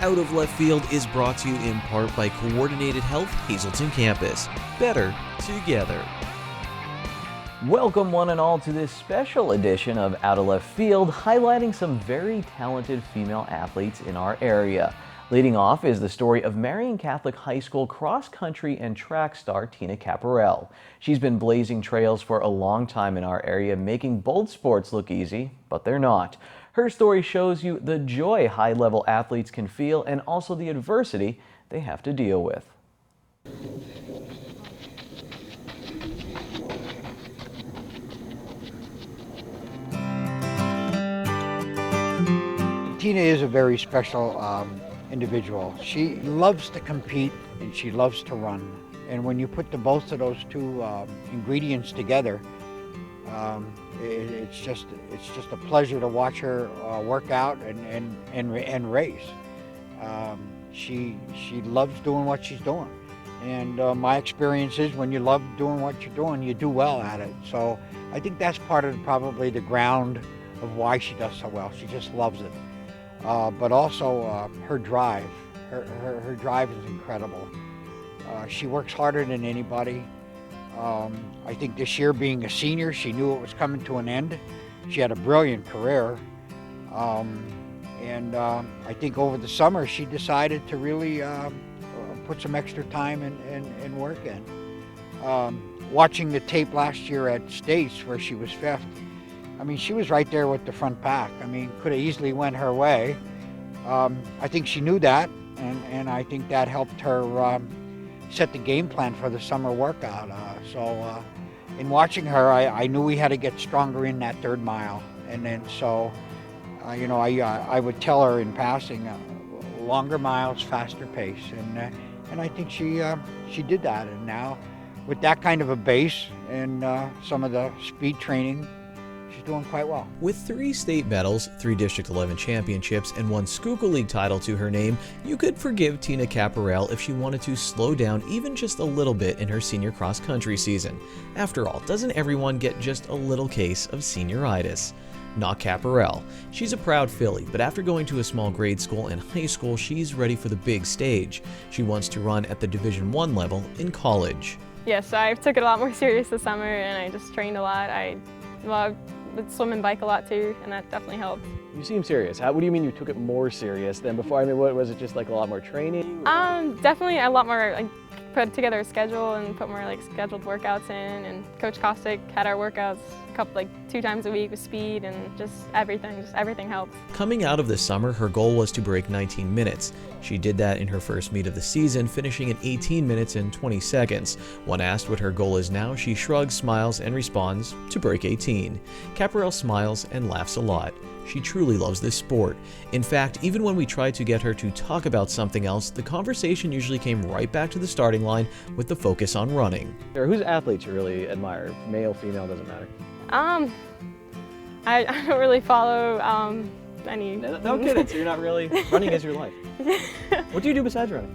Out of Left Field is brought to you in part by Coordinated Health Hazleton Campus. Better together. Welcome one and all to this special edition of Out of Left Field, highlighting some very talented female athletes in our area. Leading off is the story of Marian Catholic High School cross-country and track star Tina Capparell. She's been blazing trails for a long time in our area, making both sports look easy, but they're not. Her story shows you the joy high-level athletes can feel and also the adversity they have to deal with. Tina is a very special individual. She loves to compete and she loves to run. And when you put both of those two ingredients together, it's just a pleasure to watch her work out and race. She loves doing what she's doing. And my experience is when you love doing what you're doing, you do well at it. So I think that's part of probably the ground of why she does so well. She just loves it. But also her drive. Her drive is incredible. She works harder than anybody. I think this year, being a senior, she knew it was coming to an end. She had a brilliant career. And I think over the summer she decided to really put some extra time and work in. Watching the tape last year at States where she was fifth, I mean, she was right there with the front pack. I mean, could have easily went her way. I think she knew that, and I think that helped her set the game plan for the summer workout. So in watching her, I knew we had to get stronger in that third mile. And then so, you know, I would tell her in passing, longer miles, faster pace. And I think she did that. And now with that kind of a base and some of the speed training, she's doing quite well. With 3 state medals, 3 District 11 championships, and 1 Schuylkill League title to her name, you could forgive Tina Capparell if she wanted to slow down even just a little bit in her senior cross-country season. After all, doesn't everyone get just a little case of senioritis? Not Capparell. She's a proud filly, but after going to a small grade school and high school, she's ready for the big stage. She wants to run at the Division I level in college. Yes, I took it a lot more serious this summer, and I just trained a lot. I would swim and bike a lot too, and that definitely helped. You seem serious. What do you mean you took it more serious than before? I mean, what was it, just like a lot more training? Definitely a lot more. I put together a schedule and put more like scheduled workouts in, and Coach Kostick had our workouts like 2 times a week with speed and just everything helped. Coming out of the summer, her goal was to break 19 minutes. She did that in her first meet of the season, finishing at 18 minutes and 20 seconds. When asked what her goal is now, she shrugs, smiles, and responds, to break 18. Capparell smiles and laughs a lot. She truly loves this sport. In fact, even when we tried to get her to talk about something else, the conversation usually came right back to the starting line with the focus on running. Whose athletes you really admire? Male, female, doesn't matter. I don't really follow any. No kidding, so you're not really, running is your life. What do you do besides running?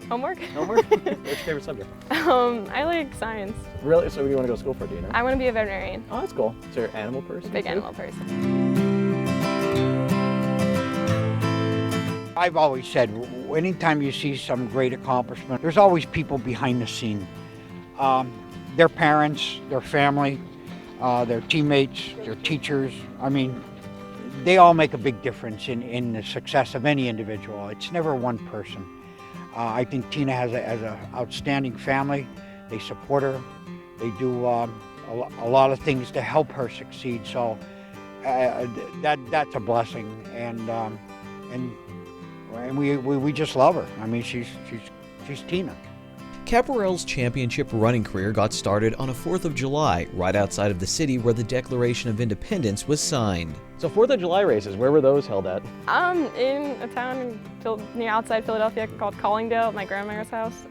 Homework. Homework? What's your favorite subject? I like science. Really? So what do you want to go to school for, do you know? I want to be a veterinarian. Oh, that's cool. So you're an animal person? Big too? animal person. I've always said, anytime you see some great accomplishment, there's always people behind the scene. Their parents, their family, their teammates, their teachers. I mean, they all make a big difference in the success of any individual. It's never one person. I think Tina has an outstanding family. They support her. They do a lot of things to help her succeed. So that's a blessing, and we just love her. I mean, she's Tina. Capparell's championship running career got started on a 4th of July, right outside of the city where the Declaration of Independence was signed. So 4th of July races, where were those held at? In a town near outside Philadelphia called Collingdale at my grandmother's house.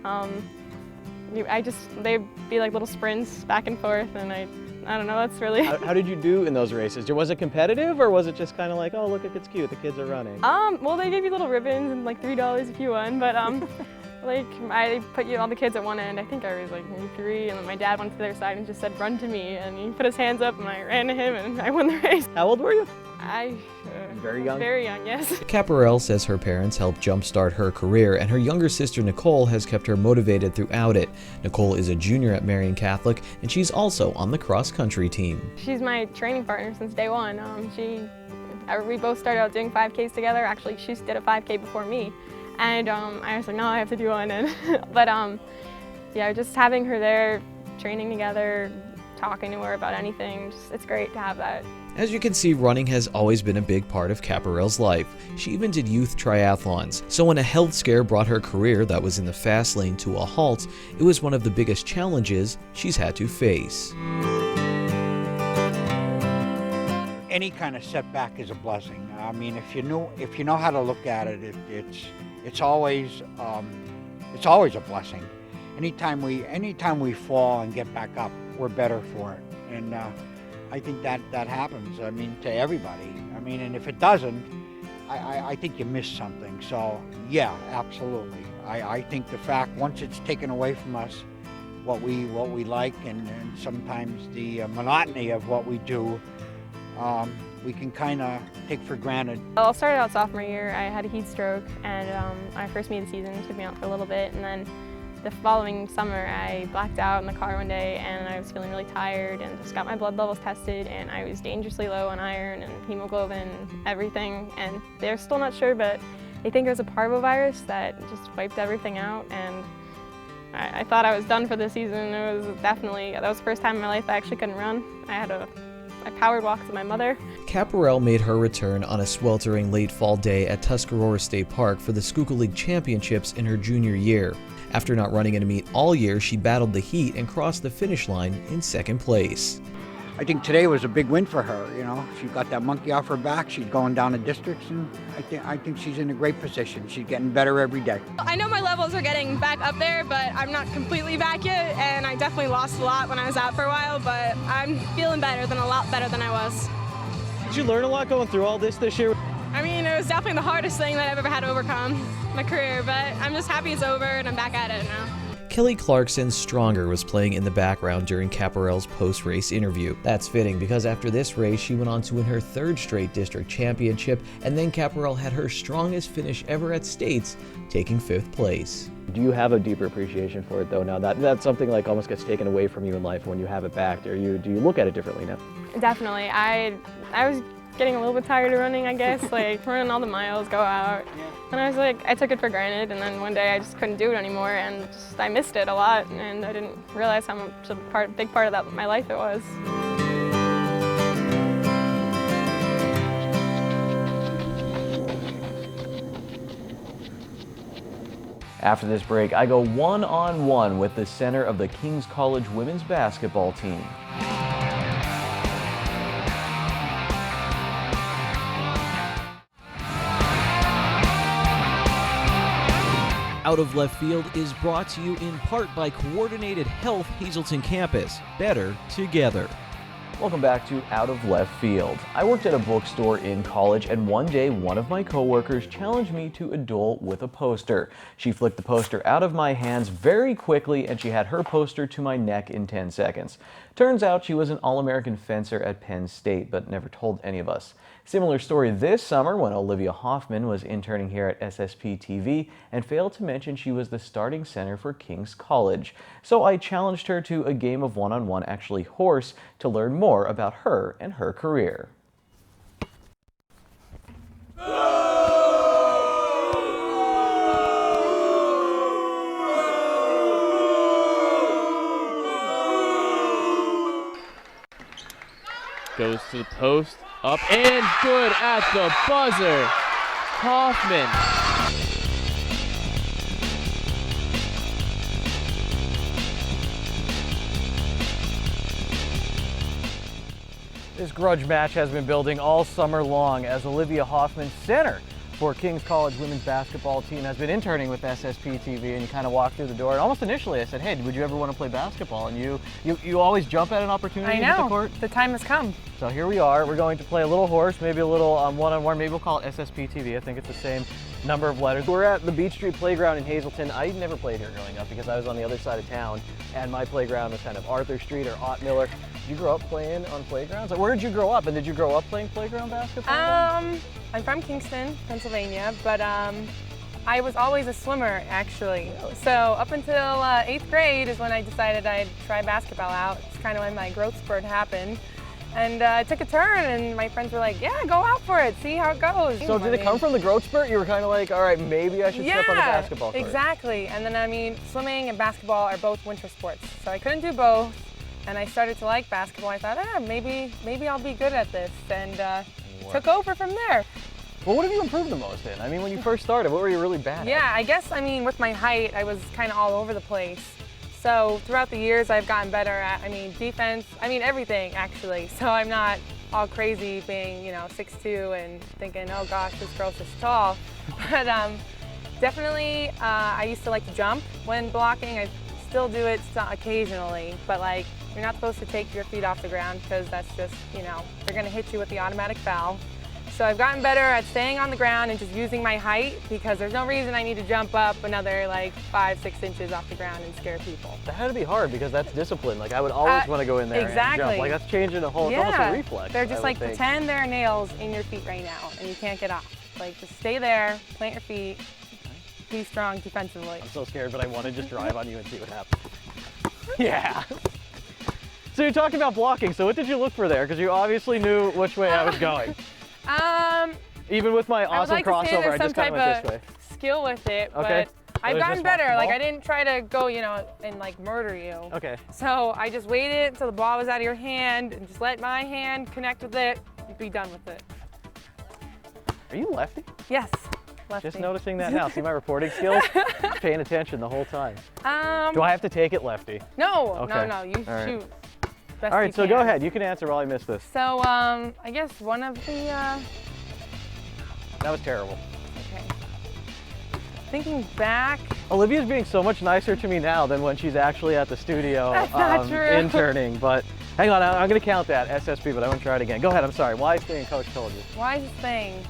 They'd be like little sprints back and forth, and I don't know, that's really... How did you do in those races? Was it competitive, or was it just kind of like, oh, look, it's cute, the kids are running? Well, they gave you little ribbons and like $3 if you won, but Like, I put all the kids at one end. I think I was like maybe 3, and then my dad went to their side and just said, "Run to me," and he put his hands up, and I ran to him, and I won the race. How old were you? Very young? Very young, yes. Capparell says her parents helped jumpstart her career, and her younger sister Nicole has kept her motivated throughout it. Nicole is a junior at Marian Catholic, and she's also on the cross-country team. She's my training partner since day one. We both started out doing 5Ks together. Actually, she did a 5K before me, and I was like, no, I have to do one. But yeah, just having her there, training together, talking to her about anything, it's great to have that. As you can see, running has always been a big part of Capparell's life. She even did youth triathlons. So when a health scare brought her career that was in the fast lane to a halt, it was one of the biggest challenges she's had to face. Any kind of setback is a blessing. I mean, if you know how to look at it, it's always a blessing. Anytime we fall and get back up, we're better for it. And I think that happens. I mean, to everybody. I mean, and if it doesn't, I think you miss something. So yeah, absolutely. I think the fact once it's taken away from us, what we like, and sometimes the monotony of what we do, we can kind of take for granted. Well, I started out sophomore year. I had a heat stroke, and my first meet of the season took me out for a little bit, and then the following summer I blacked out in the car one day, and I was feeling really tired, and just got my blood levels tested, and I was dangerously low on iron and hemoglobin and everything, and they're still not sure, but they think it was a parvovirus that just wiped everything out, and I thought I was done for the season. It was that was the first time in my life I actually couldn't run. I powered walked to my mother. Capparell made her return on a sweltering late fall day at Tuscarora State Park for the Schuylkill League Championships in her junior year. After not running in a meet all year, she battled the heat and crossed the finish line in second place. I think today was a big win for her. You know, she got that monkey off her back. She's going down to districts, and I think she's in a great position. She's getting better every day. I know my levels are getting back up there, but I'm not completely back yet, and I definitely lost a lot when I was out for a while, but I'm feeling a lot better than I was. Did you learn a lot going through all this year? I mean, it was definitely the hardest thing that I've ever had to overcome in my career, but I'm just happy it's over and I'm back at it now. Kelly Clarkson's Stronger was playing in the background during Capparell's post-race interview. That's fitting because after this race, she went on to win her 3rd straight district championship, and then Capparell had her strongest finish ever at States, taking 5th place. Do you have a deeper appreciation for it though now? That's something like almost gets taken away from you in life when you have it back. Do you look at it differently now? Definitely. I was getting a little bit tired of running, I guess, like running all the miles, go out. And I was like, I took it for granted, and then one day I just couldn't do it anymore, and I missed it a lot, and I didn't realize how much a big part of my life it was. After this break, I go one-on-one with the center of the King's College women's basketball team. Out of Left Field is brought to you in part by Coordinated Health Hazelton Campus. Better together. Welcome back to Out of Left Field. I worked at a bookstore in college, and one day one of my coworkers challenged me to a duel with a poster. She flicked the poster out of my hands very quickly, and she had her poster to my neck in 10 seconds. Turns out she was an All-American fencer at Penn State, but never told any of us. Similar story this summer when Olivia Hoffman was interning here at SSP TV and failed to mention she was the starting center for King's College. So I challenged her to a game of one-on-one, actually horse, to learn more about her and her career. Goes to the post, up and good at the buzzer. Hoffman. This grudge match has been building all summer long as Olivia Hoffman, center for King's College women's basketball team has been interning with SSP TV, and you kind of walked through the door. And almost initially I said, hey, would you ever want to play basketball? And you always jump at an opportunity to hit the court. The time has come. So here we are. We're going to play a little horse, maybe a little one-on-one. Maybe we'll call it SSP TV. I think it's the same number of letters. We're at the Beach Street Playground in Hazleton. I never played here growing up because I was on the other side of town, and my playground was kind of Arthur Street or Ott Miller. Did you grow up playing on playgrounds? Like, where did you grow up, and did you grow up playing playground basketball? I'm from Kingston, Pennsylvania, but I was always a swimmer, actually. Really? So up until 8th grade is when I decided I'd try basketball out. It's kind of when my growth spurt happened. And I took a turn, and my friends were like, yeah, go out for it, see how it goes. So did it come from the growth spurt? You were kind of like, all right, maybe I should step on the basketball court. Exactly. And then, I mean, swimming and basketball are both winter sports. So I couldn't do both, and I started to like basketball. I thought, maybe I'll be good at this, and took over from there. Well, what have you improved the most in? I mean, when you first started, what were you really bad at? Yeah, I guess, I mean, with my height, I was kind of all over the place. So throughout the years, I've gotten better at, defense, everything, actually. So I'm not all crazy being, 6'2" and thinking, oh gosh, this girl's just tall. But definitely, I used to like to jump when blocking. I still do it occasionally, but like, you're not supposed to take your feet off the ground because that's just, they're gonna hit you with the automatic foul. So I've gotten better at staying on the ground and just using my height, because there's no reason I need to jump up another like 5-6 inches off the ground and scare people. That had to be hard because that's discipline. Like, I would always want to go in there and jump. Like, that's changing a whole, it's almost a reflex. They're just like, pretend there are nails in your feet right now and you can't get off. Like, just stay there, plant your feet, be strong defensively. I'm so scared, but I want to just drive on you and see what happens. Yeah. So you're talking about blocking, so what did you look for there? Because you obviously knew which way I was going. Even with my awesome crossover, I just kind of went this way. Skill with it, but I've gotten better. Like, I didn't try to go, and like murder you. Okay. So I just waited until the ball was out of your hand and just let my hand connect with it and be done with it. Are you lefty? Yes, lefty. Just noticing that now. See my reporting skills? Paying attention the whole time. Do I have to take it lefty? No, okay. no, you shoot. All right, so go ahead. You can answer while I miss this. So, I guess one of the... That was terrible. Okay. Thinking back... Olivia's being so much nicer to me now than when she's actually at the studio interning, but hang on, I'm going to count that, SSP, but I want to try it again. Go ahead, I'm sorry. Wisest thing Coach told you? Wisest thing?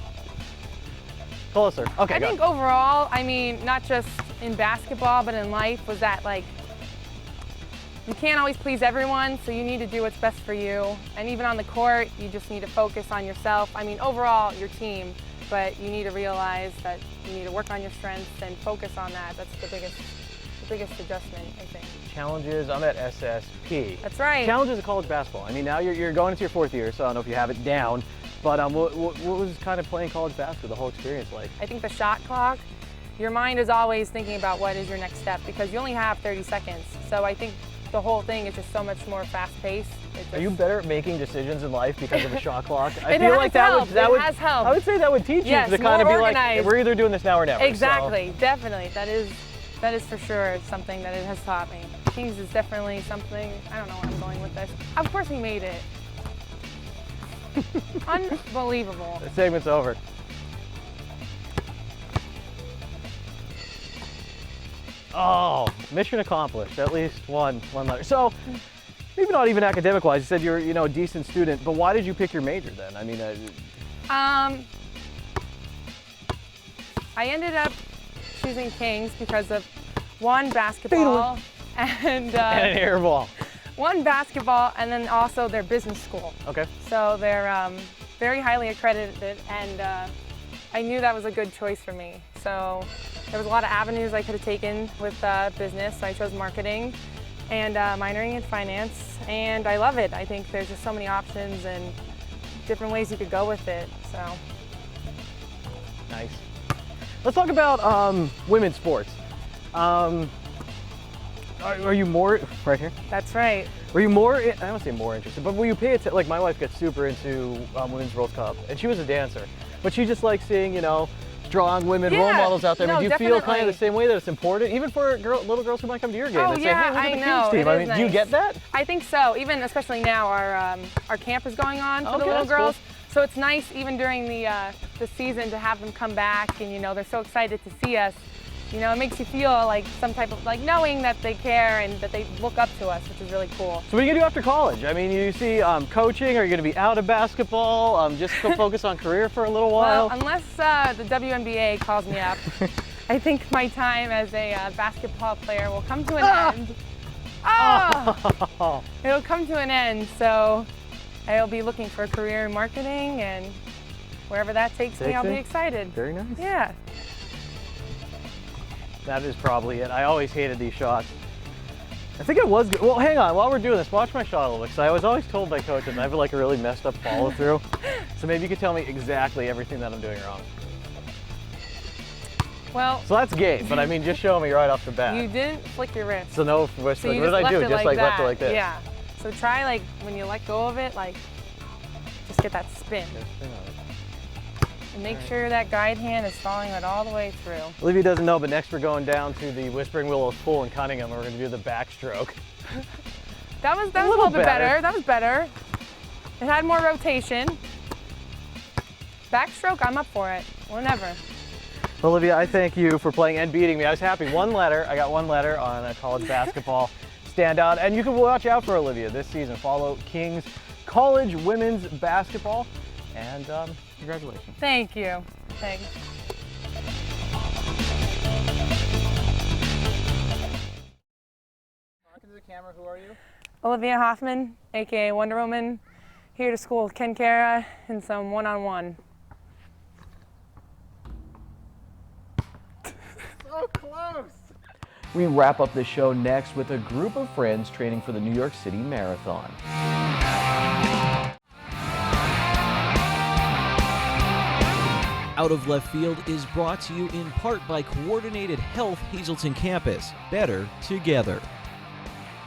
Closer. Okay, I think overall, not just in basketball, but in life, was that, like, you can't always please everyone, so you need to do what's best for you. And even on the court, you just need to focus on yourself. Overall, your team, but you need to realize that you need to work on your strengths and focus on that. That's the biggest adjustment, I think. Challenges, I'm at SSP. That's right. Challenges of college basketball. Now you're going into your 4th year, so I don't know if you have it down, but what was kind of playing college basketball, the whole experience like? I think the shot clock, your mind is always thinking about what is your next step, because you only have 30 seconds. So I think the whole thing is just so much more fast-paced. Are you better at making decisions in life because of a shot clock? I feel like that would has helped. I would say that would teach you to kind of be like, we're either doing this now or never. Exactly, so. Definitely. That is for sure something that it has taught me. Kings is definitely something, I don't know where I'm going with this. Of course we made it. Unbelievable. The segment's over. Oh, mission accomplished. At least one letter. So, maybe not even academic-wise. You said you're, a decent student, but why did you pick your major then? I ended up choosing Kings because of one, basketball, and an air ball. One, basketball, and then also their business school. Okay. So they're very highly accredited, and I knew that was a good choice for me. So there was a lot of avenues I could have taken with business, so I chose marketing and minoring in finance, and I love it. I think there's just so many options and different ways you could go with it, so. Nice. Let's talk about women's sports. Are you more, right here? That's right. Were you more, I don't want to say more interested, but will you pay attention, like my wife gets super into Women's World Cup, and she was a dancer, but she just likes seeing, strong women role models out there. No, do you feel kind of the same way that it's important, even for little girls who might come to your game and say, hey, look at the Kings team? Nice. Do you get that? I think so. Even especially now, our camp is going on for the little girls. Cool. So it's nice even during the season to have them come back, and you know, they're so excited to see us. You know, it makes you feel like some type of, like, knowing that they care and that they look up to us, which is really cool. So what are you gonna do after college? I mean, you see coaching, are you gonna be out of basketball, just go focus on career for a little while? Well, unless the WNBA calls me up, I think my time as a basketball player will come to an end. Oh! It'll come to an end, so I'll be looking for a career in marketing, and wherever that takes me, I'll be excited. Very nice. Yeah. That is probably it. I always hated these shots. I think it was good. Well, hang on, while we're doing this, watch my shot a little bit, because I was always told by coaches I have like a really messed up follow through. So maybe you could tell me exactly everything that I'm doing wrong. Well, so that's game, but I mean, just show me right off the bat. You didn't flick your wrist. So no, what did I do? Just like left it like this? Yeah. So try, like, when you let go of it, like, just get that spin. And make sure that guide hand is following it all the way through. Olivia doesn't know, but next we're going down to the Whispering Willows Pool in Cunningham, and we're going to do the backstroke. That was a little bit better. That was better. It had more rotation. Backstroke, I'm up for it. Whenever. Olivia, I thank you for playing and beating me. I was happy. One letter. I got one letter on a college basketball standout, and you can watch out for Olivia this season. Follow Kings College Women's Basketball, and congratulations. Thank you. Thanks. Talking to the camera, who are you? Olivia Hoffman, aka Wonder Woman, here to school with Ken Cara in some one-on-one. So close! We wrap up the show next with a group of friends training for the New York City Marathon. Out of Left Field is brought to you in part by Coordinated Health Hazleton Campus. Better together.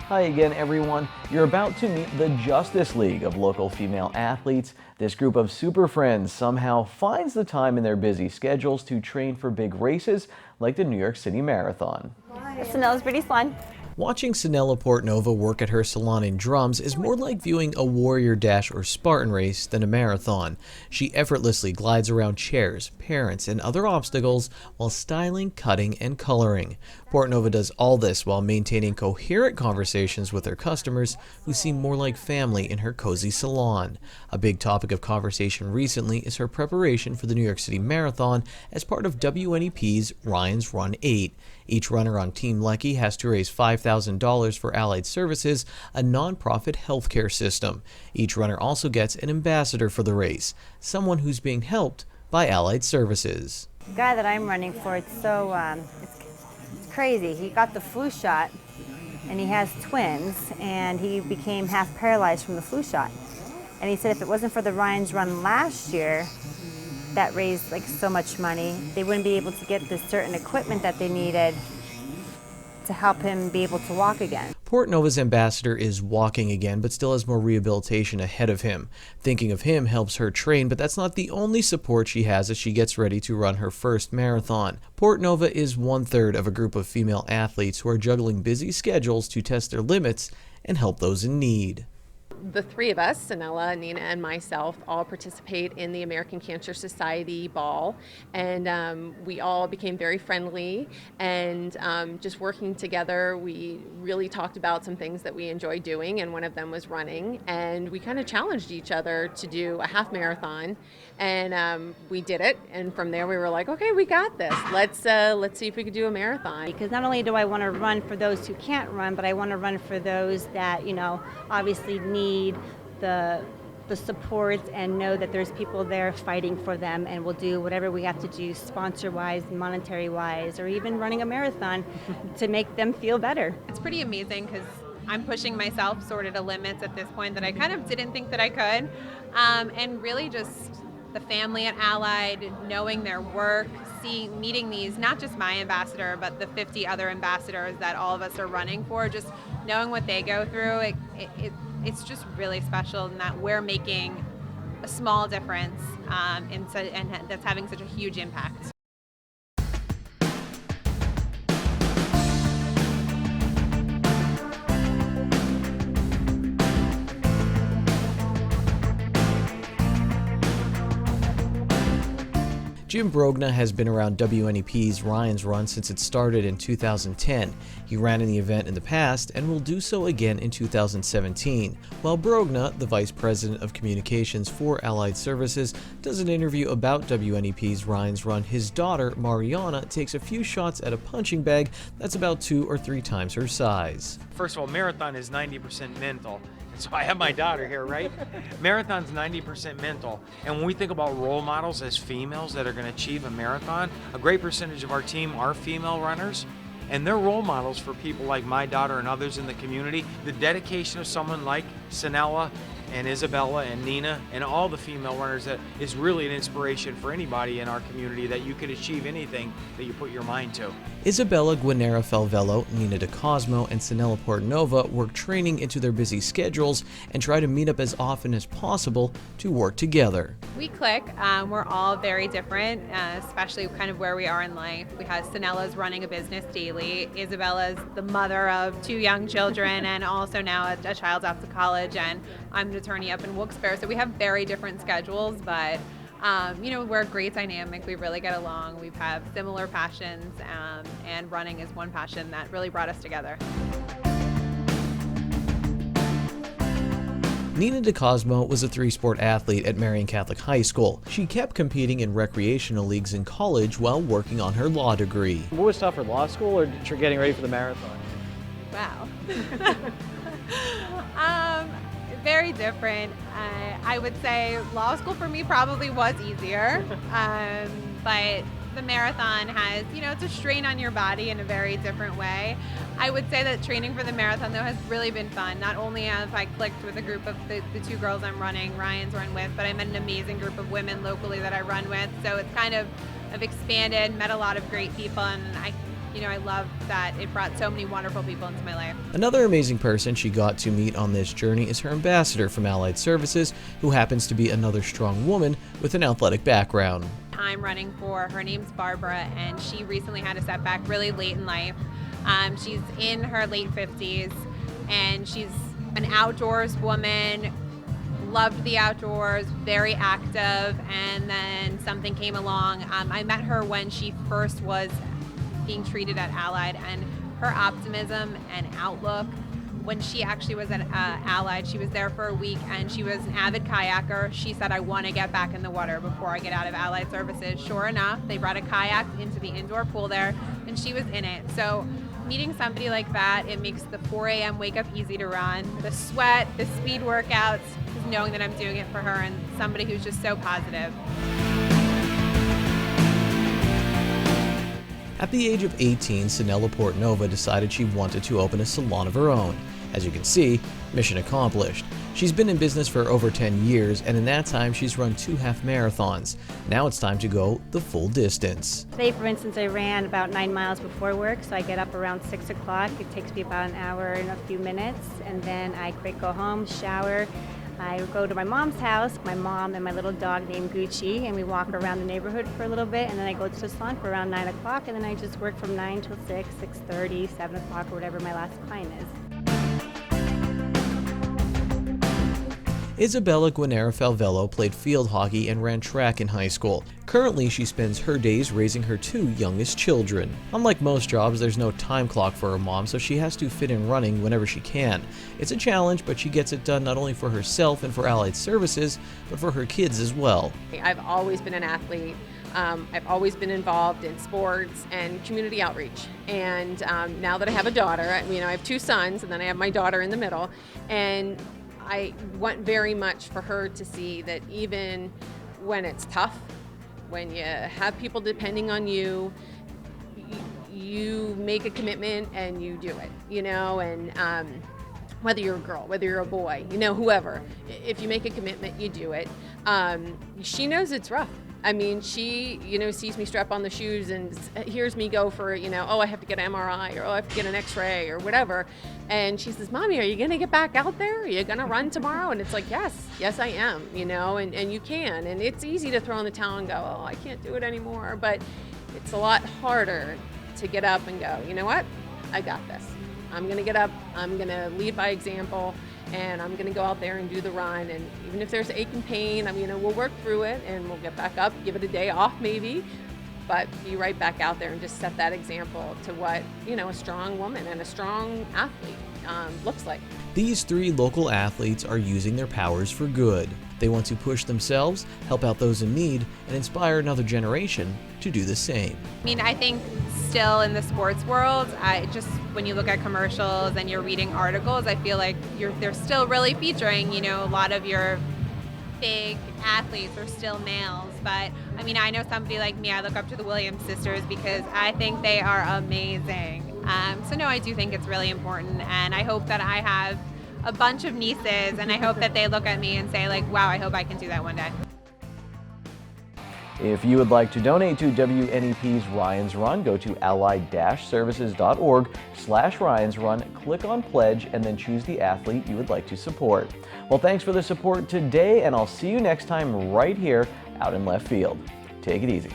Hi again, everyone. You're about to meet the Justice League of local female athletes. This group of super friends somehow finds the time in their busy schedules to train for big races like the New York City Marathon. Sanela's pretty fun. Watching Sanela Portonova work at her salon in Drums is more like viewing a Warrior Dash or Spartan race than a marathon. She effortlessly glides around chairs, parents, and other obstacles while styling, cutting, and coloring. Portonova does all this while maintaining coherent conversations with her customers who seem more like family in her cozy salon. A big topic of conversation recently is her preparation for the New York City Marathon as part of WNEP's Ryan's Run 8. Each runner on Team Lucky has to raise $5,000 for Allied Services, a nonprofit healthcare system. Each runner also gets an ambassador for the race, someone who's being helped by Allied Services. The guy that I'm running for, it's crazy. He got the flu shot, and he has twins, and he became half paralyzed from the flu shot. And he said if it wasn't for the Ryan's Run last year, that raised like so much money, they wouldn't be able to get the certain equipment that they needed to help him be able to walk again. Portonova's ambassador is walking again, but still has more rehabilitation ahead of him. Thinking of him helps her train, but that's not the only support she has as she gets ready to run her first marathon. Portonova is 1/3 of a group of female athletes who are juggling busy schedules to test their limits and help those in need. The three of us, Sanela, Nina, and myself, all participate in the American Cancer Society ball, and we all became very friendly, and just working together, we really talked about some things that we enjoy doing, and one of them was running, and we kind of challenged each other to do a half marathon, and we did it, and from there we were like, okay, we got this. Let's see if we could do a marathon. Because not only do I want to run for those who can't run, but I want to run for those that, you know, obviously need the support and know that there's people there fighting for them, and we'll do whatever we have to do sponsor-wise, monetary-wise, or even running a marathon to make them feel better. It's pretty amazing because I'm pushing myself sort of to limits at this point that I kind of didn't think that I could. And really just the family at Allied, knowing their work, meeting these, not just my ambassador, but the 50 other ambassadors that all of us are running for, just knowing what they go through, it's just really special in that we're making a small difference and that's having such a huge impact. Jim Brogna has been around WNEP's Ryan's Run since it started in 2010. He ran in the event in the past and will do so again in 2017. While Brogna, the Vice President of Communications for Allied Services, does an interview about WNEP's Ryan's Run, his daughter, Mariana, takes a few shots at a punching bag that's about 2 or 3 times her size. First of all, marathon is 90% mental. And so I have my daughter here, right? Marathon's 90% mental. And when we think about role models as females that are going to achieve a marathon, a great percentage of our team are female runners. And they're role models for people like my daughter and others in the community. The dedication of someone like Sanela and Isabella and Nina and all the female runners, that is really an inspiration for anybody in our community, that you could achieve anything that you put your mind to. Isabella Guarnera-Falvello, Nina DeCosmo, and Sanela Portonova work training into their busy schedules and try to meet up as often as possible to work together. We click. We're all very different, especially kind of where we are in life. We have Sanela's running a business daily. Isabella's the mother of 2 young children and also now a child's off to college, and I'm an attorney up in Wilkes-Barre. So we have very different schedules, but we're a great dynamic. We really get along. We have similar passions, and running is one passion that really brought us together. Nina DeCosmo was a 3-sport athlete at Marian Catholic High School. She kept competing in recreational leagues in college while working on her law degree. What was tougher, law school or getting ready for the marathon? Wow. Very different. I would say law school for me probably was easier, but the marathon has, it's a strain on your body in a very different way. I would say that training for the marathon, though, has really been fun. Not only have I clicked with a group of the 2 girls I'm running Ryan's Run with, but I met an amazing group of women locally that I run with. So it's kind of expanded, met a lot of great people, and I love that it brought so many wonderful people into my life. Another amazing person she got to meet on this journey is her ambassador from Allied Services, who happens to be another strong woman with an athletic background. I'm running for, her name's Barbara, and she recently had a setback really late in life. She's in her late 50s, and she's an outdoors woman, loved the outdoors, very active, and then something came along. I met her when she first was being treated at Allied, and her optimism and outlook, when she actually was at Allied, she was there for a week and she was an avid kayaker. She said, I want to get back in the water before I get out of Allied Services. Sure enough, they brought a kayak into the indoor pool there and she was in it. So meeting somebody like that, it makes the 4 a.m. wake up easy to run. The sweat, the speed workouts, just knowing that I'm doing it for her and somebody who's just so positive. At the age of 18, Sanela Portonova decided she wanted to open a salon of her own. As you can see, mission accomplished. She's been in business for over 10 years, and in that time she's run 2 half marathons. Now it's time to go the full distance. Today, for instance, I ran about 9 miles before work, so I get up around 6 o'clock. It takes me about an hour and a few minutes, and then I quick go home, shower. I go to my mom's house, my mom and my little dog named Gucci, and we walk around the neighborhood for a little bit, and then I go to the salon for around 9 o'clock, and then I just work from 9 till 6, 6:30, 7 o'clock, or whatever my last client is. Isabella Guarnera-Falvello played field hockey and ran track in high school. Currently, she spends her days raising her 2 youngest children. Unlike most jobs, there's no time clock for her mom, so she has to fit in running whenever she can. It's a challenge, but she gets it done not only for herself and for Allied Services, but for her kids as well. I've always been an athlete. I've always been involved in sports and community outreach. And now that I have a daughter, I have 2 sons, and then I have my daughter in the middle. And I want very much for her to see that even when it's tough, when you have people depending on you, you make a commitment and you do it, and whether you're a girl, whether you're a boy, whoever, if you make a commitment, you do it. She knows it's rough. I mean, she, sees me strap on the shoes and hears me go for, oh, I have to get an MRI, or oh, I have to get an X-ray or whatever. And she says, Mommy, are you going to get back out there? Are you going to run tomorrow? And it's like, yes, I am, and you can. And it's easy to throw in the towel and go, oh, I can't do it anymore. But it's a lot harder to get up and go, you know what? I got this. I'm going to get up. I'm going to lead by example. and I'm going to go out there and do the run. And even if there's ache and pain, we'll work through it and we'll get back up, give it a day off maybe, but be right back out there and just set that example to what, a strong woman and a strong athlete looks like. These 3 local athletes are using their powers for good. They want to push themselves, help out those in need, and inspire another generation to do the same. I think still in the sports world, when you look at commercials and you're reading articles, I feel like they're still really featuring, a lot of your big athletes are still males. But I know somebody like me, I look up to the Williams sisters because I think they are amazing. So no, I do think it's really important, and I hope that I have a bunch of nieces, and I hope that they look at me and say, like, wow, I hope I can do that one day. If you would like to donate to WNEP's Ryan's Run, go to allied-services.org/Ryan's Run, click on Pledge, and then choose the athlete you would like to support. Well, thanks for the support today, and I'll see you next time right here out in left field. Take it easy.